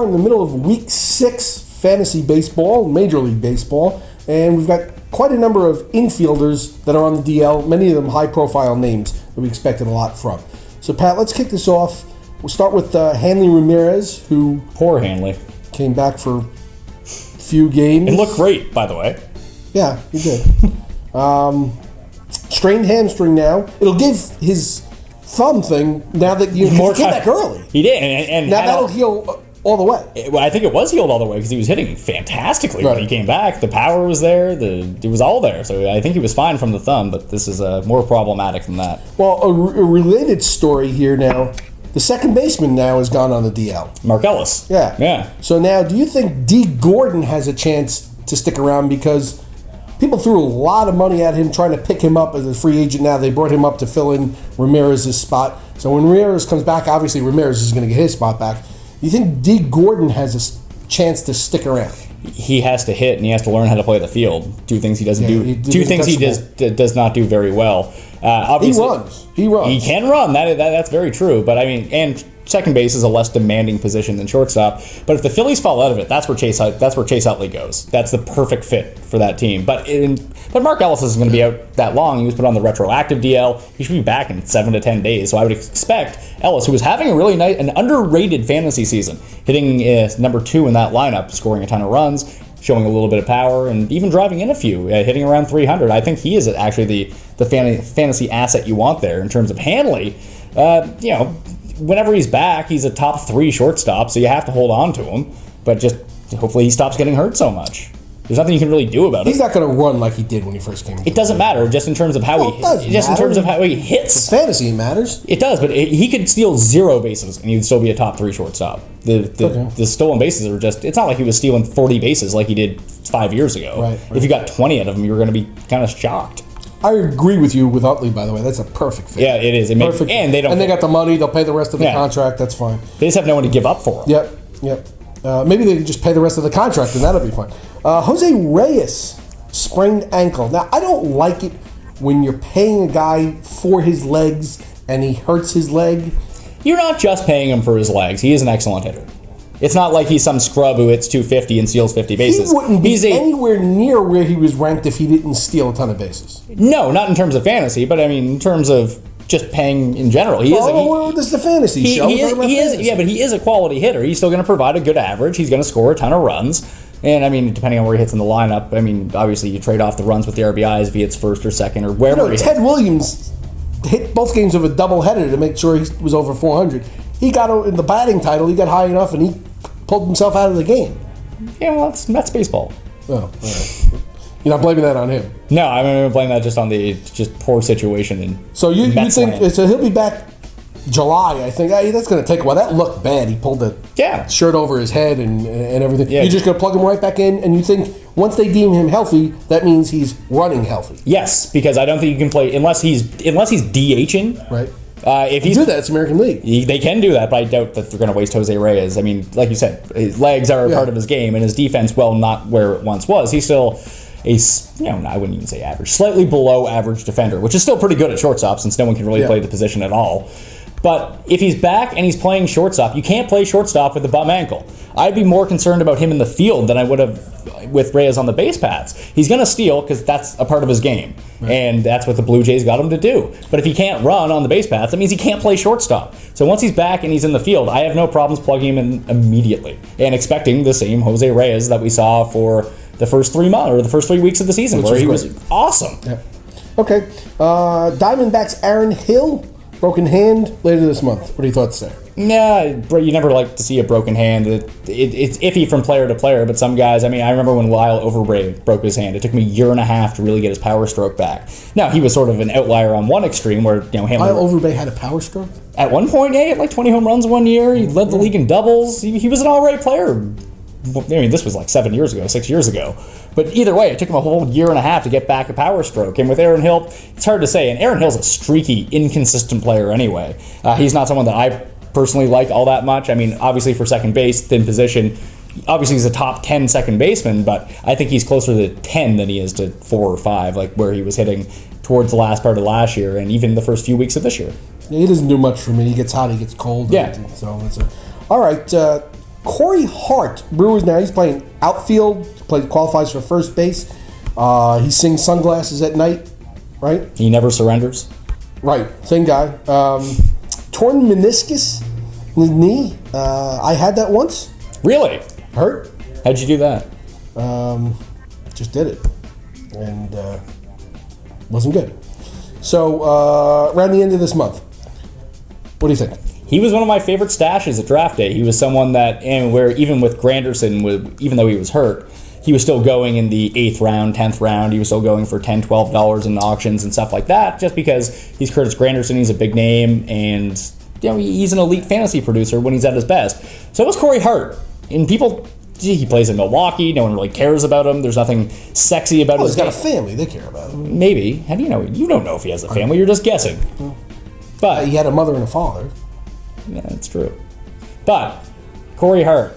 in the middle of Week 6 fantasy baseball, Major League Baseball, and we've got quite a number of infielders that are on the DL, many of them high-profile names that we expected a lot from. So, Pat, let's kick this off. We'll start with Hanley Ramirez, who... Poor Hanley. Came back for a few games. It looked great, by the way. Yeah, he did. Strained hamstring now. It'll give his thumb thing, now that he came back early. He did. And now that'll heal all the way. I think it was healed all the way because he was hitting fantastically when he came back. The power was there. It was all there. So I think he was fine from the thumb, but this is more problematic than that. Well, a related story here now. The second baseman now has gone on the DL. Mark Ellis. Yeah. So now, do you think D. Gordon has a chance to stick around? Because people threw a lot of money at him trying to pick him up as a free agent. Now they brought him up to fill in Ramirez's spot. So when Ramirez comes back, obviously Ramirez is going to get his spot back. Do you think D. Gordon has a chance to stick around? He has to hit, and he has to learn how to play the field. Two things he doesn't do. Two things he does not do very well. Obviously, He runs. He can run. That's very true. But I mean, and second base is a less demanding position than shortstop. But if the Phillies fall out of it, that's where Chase Utley goes. That's the perfect fit for that team. But Mark Ellis isn't going to be out that long. He was put on the retroactive DL. He should be back in 7 to 10 days. So I would expect Ellis, who was having a really nice, an underrated fantasy season, hitting number 2 in that lineup, scoring a ton of runs, showing a little bit of power, and even driving in a few, hitting around 300. I think he is actually the fantasy asset you want there. In terms of Hanley, whenever he's back, he's a top 3 shortstop, so you have to hold on to him. But just hopefully he stops getting hurt so much. There's nothing you can really do about it. He's not going to run like he did when he first came. It doesn't matter, just in terms of how he hits. For fantasy, it matters. It does, but he could steal 0 bases and he'd still be a top 3 shortstop. The stolen bases are just. It's not like he was stealing 40 bases like he did 5 years ago. Right. If you got 20 of them, you were going to be kind of shocked. I agree with you with Utley, by the way. That's a perfect fit. Yeah, it is. Perfect. And they got the money. They'll pay the rest of the contract. That's fine. They just have no one to give up for him. Yep. Maybe they can just pay the rest of the contract, and that'll be fine. Jose Reyes, sprained ankle. Now, I don't like it when you're paying a guy for his legs and he hurts his leg. You're not just paying him for his legs. He is an excellent hitter. It's not like he's some scrub who hits 250 and steals 50 bases. He wouldn't be anywhere near where he was ranked if he didn't steal a ton of bases. No, not in terms of fantasy, but I mean in terms of just paying in general. This is the fantasy show. He is a quality hitter. He's still going to provide a good average. He's going to score a ton of runs. And, I mean, depending on where he hits in the lineup, I mean, obviously you trade off the runs with the RBIs if he hits first or second or wherever Ted Williams hit both games of a doubleheader to make sure he was over 400. He got in the batting title. He got high enough, and he pulled himself out of the game. Yeah, well, that's baseball. Oh, all right. You're not blaming that on him. No, I'm going to blame that just on the poor situation in So you think so? He'll be back July, I think. That's going to take a while. That looked bad. He pulled the shirt over his head and everything. Yeah. You're just going to plug him right back in, and you think once they deem him healthy, that means he's running healthy. Yes, because I don't think you can play unless he's DHing. Right. If he's do that, it's American League. They can do that, but I doubt that they're going to waste Jose Reyes. I mean, like you said, his legs are a part of his game, and his defense, while not where it once was, he's still I wouldn't even say average, slightly below average defender, which is still pretty good at shortstop since no one can really play the position at all. But if he's back and he's playing shortstop, you can't play shortstop with a bum ankle. I'd be more concerned about him in the field than I would have with Reyes on the base paths. He's going to steal because that's a part of his game, and that's what the Blue Jays got him to do. But if he can't run on the base paths, that means he can't play shortstop. So once he's back and he's in the field, I have no problems plugging him in immediately and expecting the same Jose Reyes that we saw for the first 3 months or the first 3 weeks of the season, where he was awesome. Yep. Okay, Diamondbacks Aaron Hill. Broken hand later this month. What are your thoughts there? Yeah, you never like to see a broken hand. It's iffy from player to player, but some guys, I mean, I remember when Lyle Overbray broke his hand. It took him a year and a half to really get his power stroke back. Now, he was sort of an outlier on one extreme where, Hanley... Lyle Overbray had a power stroke? At one point, he had like 20 home runs one year. He led the league in doubles. He was an all-right player. I mean, this was like 6 years ago. But either way, it took him a whole year and a half to get back a power stroke. And with Aaron Hill, it's hard to say. And Aaron Hill's a streaky, inconsistent player anyway. He's not someone that I personally like all that much. I mean, obviously for second base, thin position. Obviously, he's a top 10 second baseman, but I think he's closer to 10 than he is to 4 or 5, like where he was hitting towards the last part of last year and even the first few weeks of this year. Yeah, he doesn't do much for me. He gets hot, he gets cold. Yeah. So all right. Corey Hart, Brewers now, he's playing outfield, qualifies for first base. He sings sunglasses at night, right? He never surrenders. Right, same guy. Torn meniscus in the knee. I had that once. Really? Hurt. How'd you do that? Just did it. And wasn't good. So, around the end of this month, what do you think? He was one of my favorite stashes at draft day. He was someone that, and where even with Granderson, even though he was hurt, he was still going in the 8th round, 10th round. He was still going for $10, $12 in auctions and stuff like that, just because he's Curtis Granderson, he's a big name, and he's an elite fantasy producer when he's at his best. So was Corey Hart. And people, he plays in Milwaukee. No one really cares about him. There's nothing sexy about his He's got a family. They care about him. Maybe. How do you know? You don't know if he has a family. You're just guessing. But he had a mother and a father. Yeah, that's true. But Corey Hart,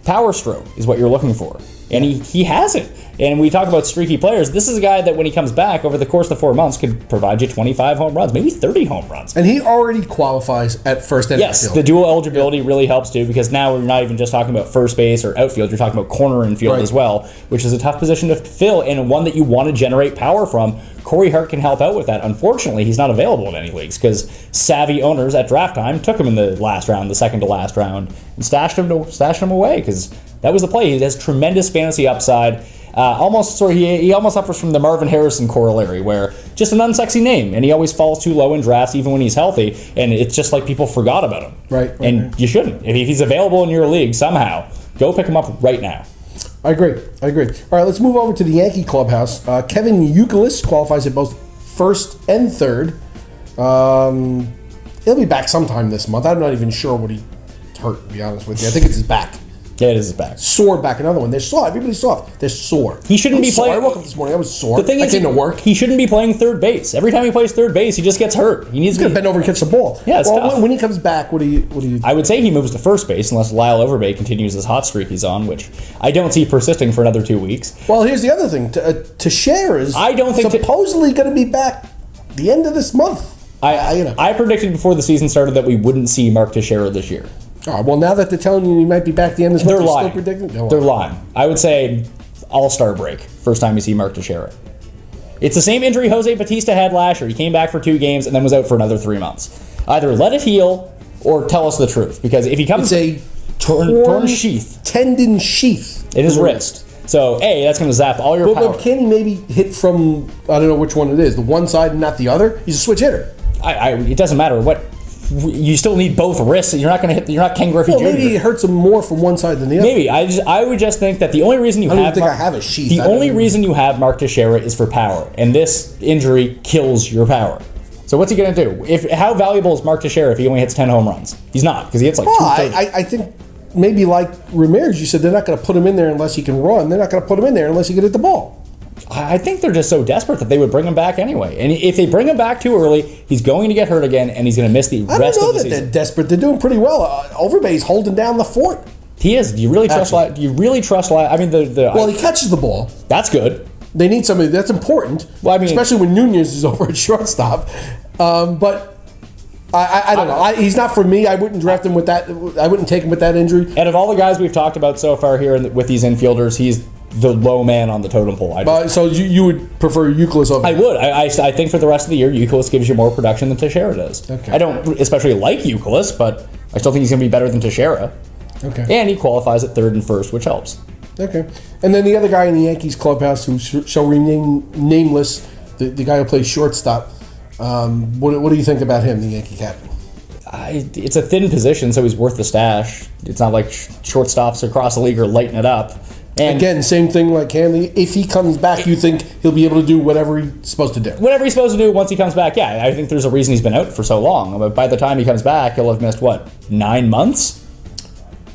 power stroke is what you're looking for. And he has it. And we talk about streaky players. This is a guy that when he comes back over the course of the 4 months could provide you 25 home runs, maybe 30 home runs. And he already qualifies at first and yes, outfield. The dual eligibility really helps too, because now we're not even just talking about first base or outfield. You're talking about corner and field as well, which is a tough position to fill and one that you want to generate power from. Corey Hart can help out with that. Unfortunately, he's not available in any leagues because savvy owners at draft time took him in the last round, the second to last round, and stashed him away because that was the play. He has tremendous fantasy upside. He almost suffers from the Marvin Harrison corollary, where just an unsexy name, and he always falls too low in drafts, even when he's healthy, and it's just like people forgot about him. Right. And you shouldn't. If he's available in your league somehow, go pick him up right now. I agree. All right, let's move over to the Yankee clubhouse. Kevin Youkilis qualifies at both first and third. He'll be back sometime this month. I'm not even sure what he hurt, to be honest with you. I think it's his back. Yeah, it is his back. Sore back. Another one. They're sore. Everybody's soft. They're sore. He shouldn't be playing. I woke up this morning. I was sore. The thing is, I came to work. He shouldn't be playing third base. Every time he plays third base, he just gets hurt. He's going to bend over and catch the ball. Yeah, it's tough. When he comes back, what do you? I would say he moves to first base unless Lyle Overbay continues his hot streak he's on, which I don't see persisting for another 2 weeks. Well, here's the other thing. Teixeira is supposedly going to be back the end of this month. I predicted before the season started that we wouldn't see Mark Teixeira this year. Oh, well, now that they're telling you he might be back the end of this month, they're lying. Still predicting? They're lying. I would say all-star break, first time you see Mark Teixeira. It's the same injury Jose Bautista had last year. He came back for 2 games and then was out for another 3 months. Either let it heal or tell us the truth. Because if he comes... It's a torn sheath. Tendon sheath. In his wrist. So, that's going to zap all your power. But can he maybe hit from, I don't know which one it is, the one side and not the other? He's a switch hitter. It doesn't matter what... You still need both wrists. You're not going to hit. You're not Ken Griffey Jr. Maybe it hurts him more from one side than the other. Maybe I would just think that the only reason I have a sheath. The only reason you have Mark Teixeira is for power, and this injury kills your power. So what's he going to do? How valuable is Mark Teixeira if he only hits 10 home runs? He's not, because he hits like 230. I think maybe like Ramirez, you said they're not going to put him in there unless he can run. They're not going to put him in there unless he can hit the ball. I think they're just so desperate that they would bring him back anyway. And if they bring him back too early, he's going to get hurt again, and he's going to miss the rest of the season. I don't know that they're desperate. They're doing pretty well. Overbay's holding down the fort. He is. Do you really trust? Do you really trust? I mean, well, he catches the ball. That's good. They need somebody. That's important. Well, I mean, especially when Nunez is over at shortstop. But I don't know. He's not for me. I wouldn't draft him with that. I wouldn't take him with that injury. And of all the guys we've talked about so far here with these infielders, he's the low man on the totem pole. So you would prefer Youkilis over? I would. I think for the rest of the year, Youkilis gives you more production than Teixeira does. Okay. I don't especially like Youkilis, but I still think he's going to be better than Teixeira. Okay. And he qualifies at third and first, which helps. Okay. And then the other guy in the Yankees clubhouse who shall remain nameless, the guy who plays shortstop. What do you think about him, the Yankee captain? It's a thin position, so he's worth the stash. It's not like shortstops across the league are lighting it up. And again, same thing like Hanley. If he comes back, you think he'll be able to do whatever he's supposed to do? Whatever he's supposed to do once he comes back, yeah. I think there's a reason he's been out for so long. But by the time he comes back, he'll have missed, 9 months?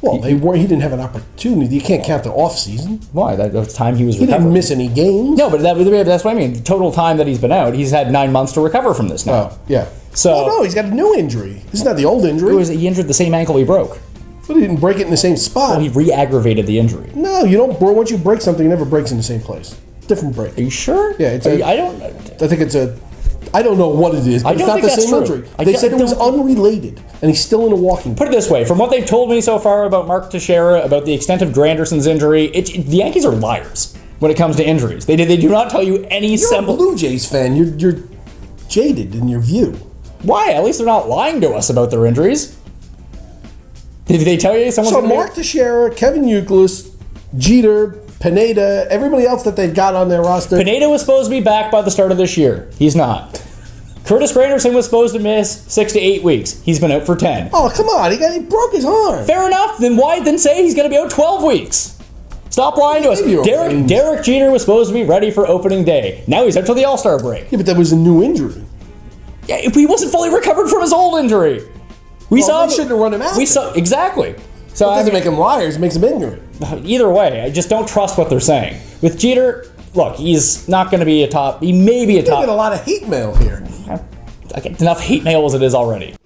Well, he didn't have an opportunity. You can't count the off season. Why? That's time he was recovering. He didn't miss any games. No, but that's what I mean. The total time that he's been out, he's had 9 months to recover from this now. Oh, yeah. No, he's got a new injury. This is not the old injury. He injured the same ankle he broke. But he didn't break it in the same spot. Well, he re-aggravated the injury. No, you don't. Once you break something, it never breaks in the same place. Different break. Are you sure? Yeah, I think it's a I don't know what it is, but I it's don't not think the that's same true. injury. They said it was unrelated, and he's still in a walking. Put it this way, from what they've told me so far about Mark Teixeira, about the extent of Granderson's injury, the Yankees are liars when it comes to injuries. They do not tell you any You're a Blue Jays fan. You're jaded in your view. Why? At least they're not lying to us about their injuries. Did they tell you someone? So Mark Teixeira, Kevin Youkilis, Jeter, Pineda, everybody else that they've got on their roster. Pineda was supposed to be back by the start of this year. He's not. Curtis Granderson was supposed to miss 6 to 8 weeks. He's been out for 10. Oh, come on. He broke his arm. Fair enough. Then why then say he's going to be out 12 weeks? Stop lying to us. Derek Jeter was supposed to be ready for opening day. Now he's out till the All-Star break. Yeah, but that was a new injury. Yeah, he wasn't fully recovered from his old injury. They shouldn't have run him out. Exactly. So it doesn't make him liars. It makes him ignorant. Either way, I just don't trust what they're saying. With Jeter, look, he's not going to be a top. He may be a top. You get a lot of hate mail here. I get enough hate mail as it is already.